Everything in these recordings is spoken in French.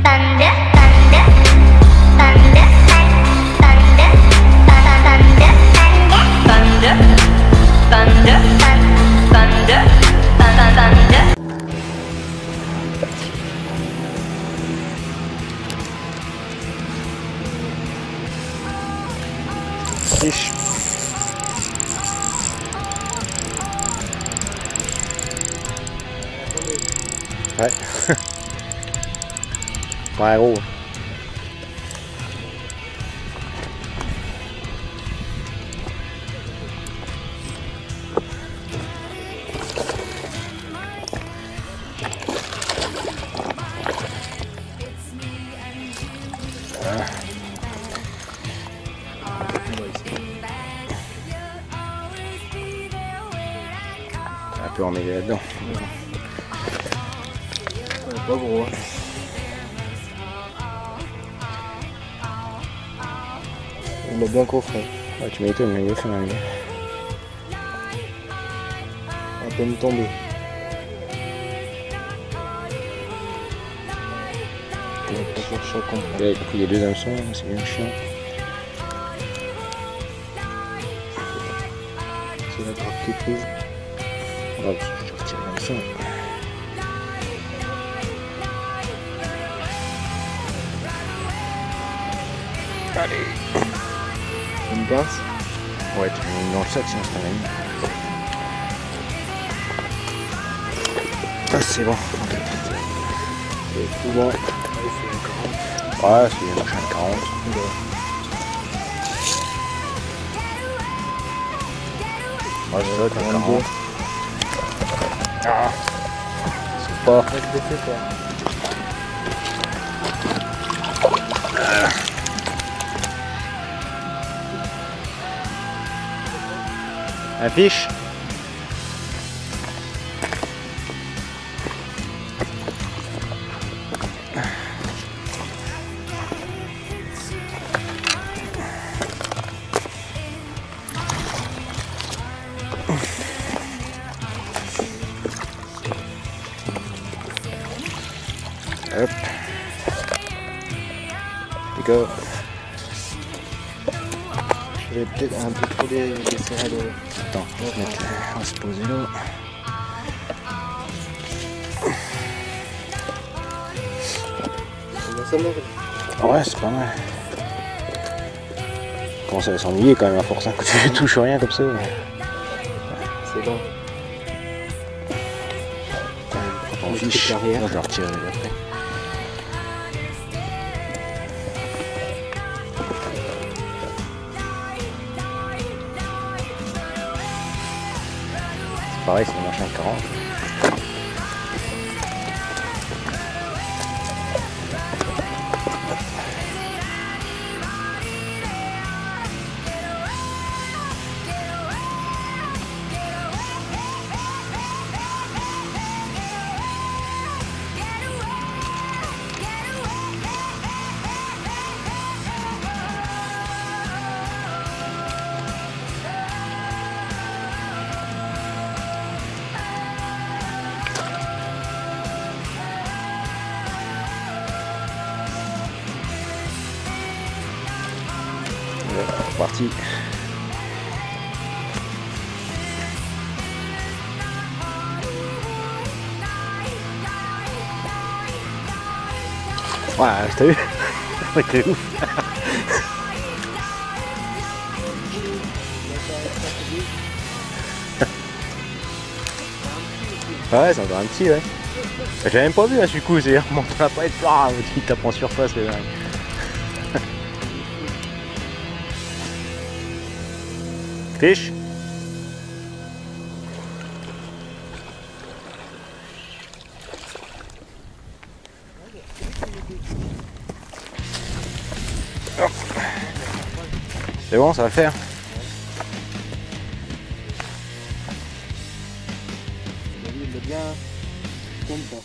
thunder, thunder, thunder, thunder, thunder, thunder, thunder, thunder, thunder. Fiche. Ouais. Ouais, gros. Un peu emmêlé là-dedans. Pas gros. Il a bien coffré. Ouais, tu m'étonnes, mais il est fin, là. À peine tombé. Il a pris les deux hameçons, c'est bien chiant. C'est la trappe qui est prise. Oh, je retire l'hameçon. Allez. Une pince. Ouais, tu mets une dans le sac, sinon c'est un ami. Ah, c'est bon. C'est tout bon. Ouais, c'est une chaîne 40. Moi, je saute à 40. Ah, c'est pas. Affiche. Hop. Go. Je vais peut-être un peu trop desserrer le... Attends, on va se poser là. Ouais, c'est pas mal. Comment ça va s'ennuyer quand même à force, hein, quand tu touches rien comme ça. C'est bon. On fiche. Moi, je le retire après. C'est pareil, c'est une machin 40. C'est parti. Ouais, t'as vu? Ouais, t'es ouf. Ouais, c'est encore un petit, ouais. J'avais même pas vu, hein, du coup, c'est remonté à pas être là, il tape en surface, le dingue. Fiche. C'est bon, ça va le faire. Il est bien content.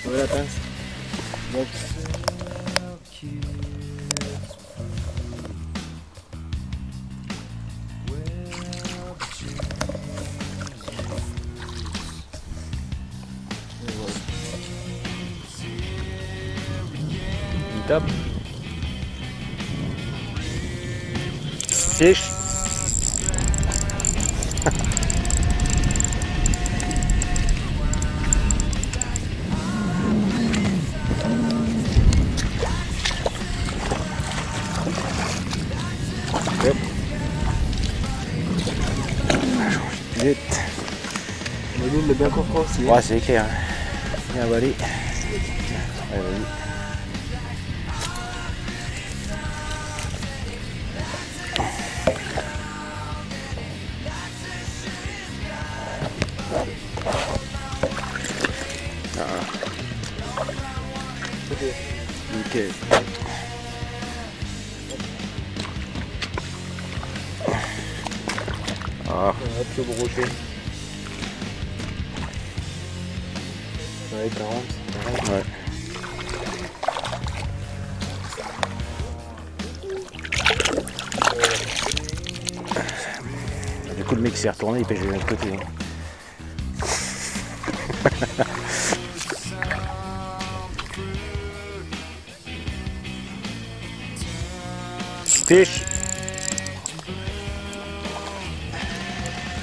Voilà la pince. Donc, Top. Fiche. Yep. Vite. Mais lui, il l'a bien compris aussi. Ouais, c'est clair. Bien volé. Ouais, vas-y. Nickel. Ah, Hop, le brochet. Ouais, 40. ouais. Du coup, le mec s'est retourné, il pêche de l'autre côté. Fiche.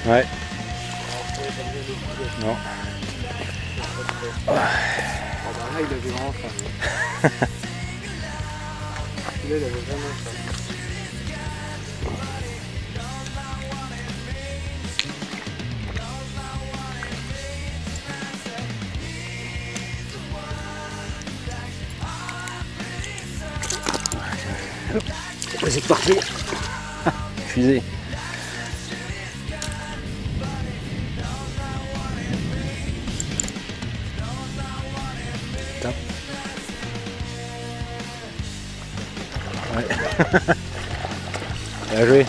Ouais. Non. Ah bah là, il avait vraiment faim. Celui-là, il avait vraiment faim. C'est parti. Fusée. Top. Ouais. Bien joué.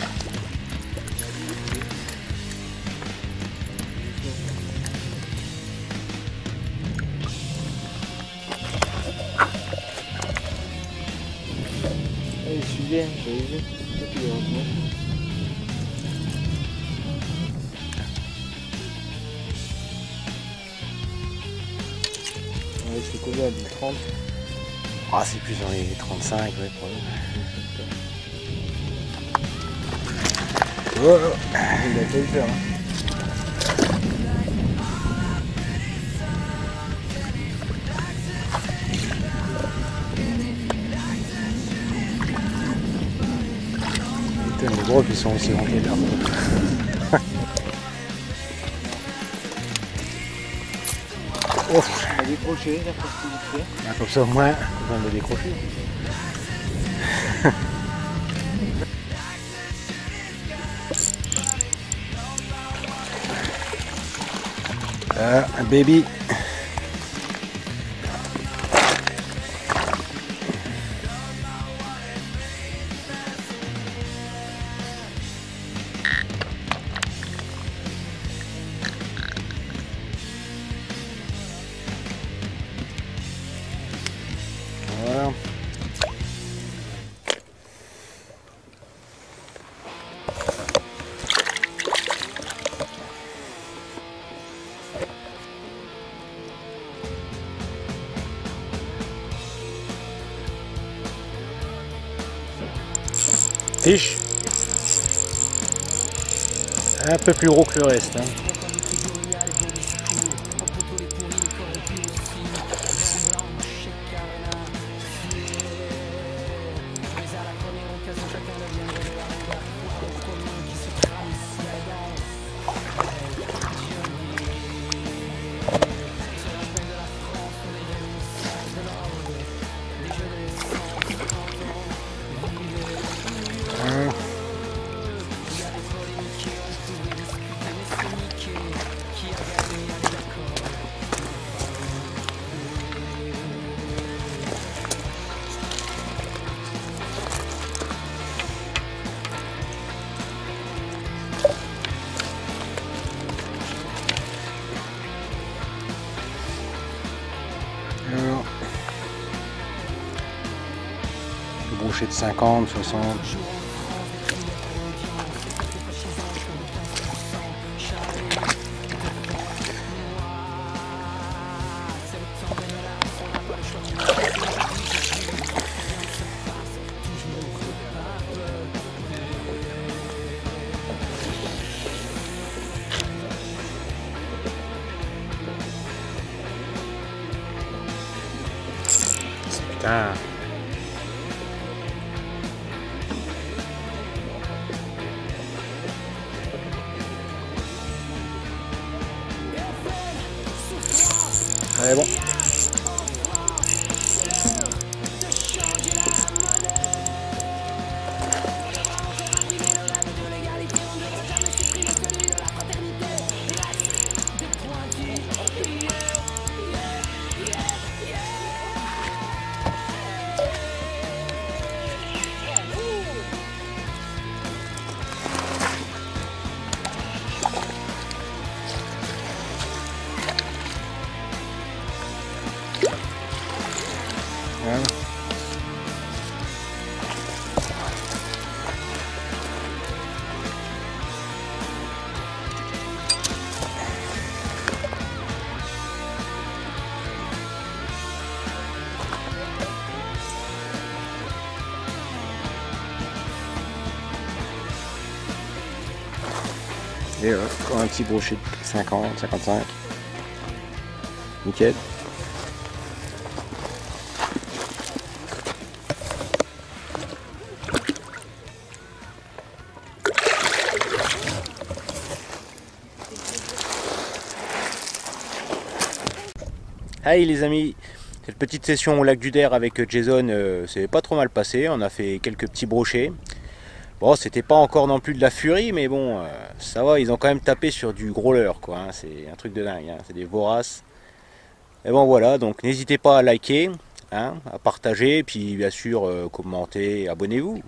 Il suivait, j'avais vu. Peut-être qu'il est revenu. Ouais, c'est combien? Du 30? Ah, c'est plus dans les 35, ouais, probablement. Oh, oh. Il a pas eu faire. Hein. Putain, les gros, ils sont aussi remplis là. Ouf. On a décroché, il a pas ce qu'il fait. Ah, comme ça, au moins, on va le décrocher. Un baby. Voilà. Fiche. Un peu plus gros que le reste. Hein. Alors, le brochet de 50, 60. Ah. Ouais, bon. Voilà. Et encore un petit brochet de 50, 55. Nickel. Hey les amis, cette petite session au lac du Der avec Jason c'est pas trop mal passé, on a fait quelques petits brochets. Bon, c'était pas encore non plus de la furie, mais bon, ça va, ils ont quand même tapé sur du gros leurre, quoi, hein, c'est un truc de dingue, hein, c'est des voraces. Et bon voilà, donc n'hésitez pas à liker, hein, à partager, puis bien sûr commenter, abonnez-vous.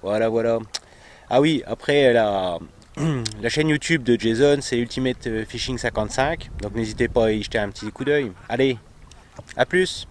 Voilà, voilà. Ah oui, après la chaîne YouTube de Jason, c'est Ultimate Fishing 55, donc n'hésitez pas à y jeter un petit coup d'œil. Allez, à plus!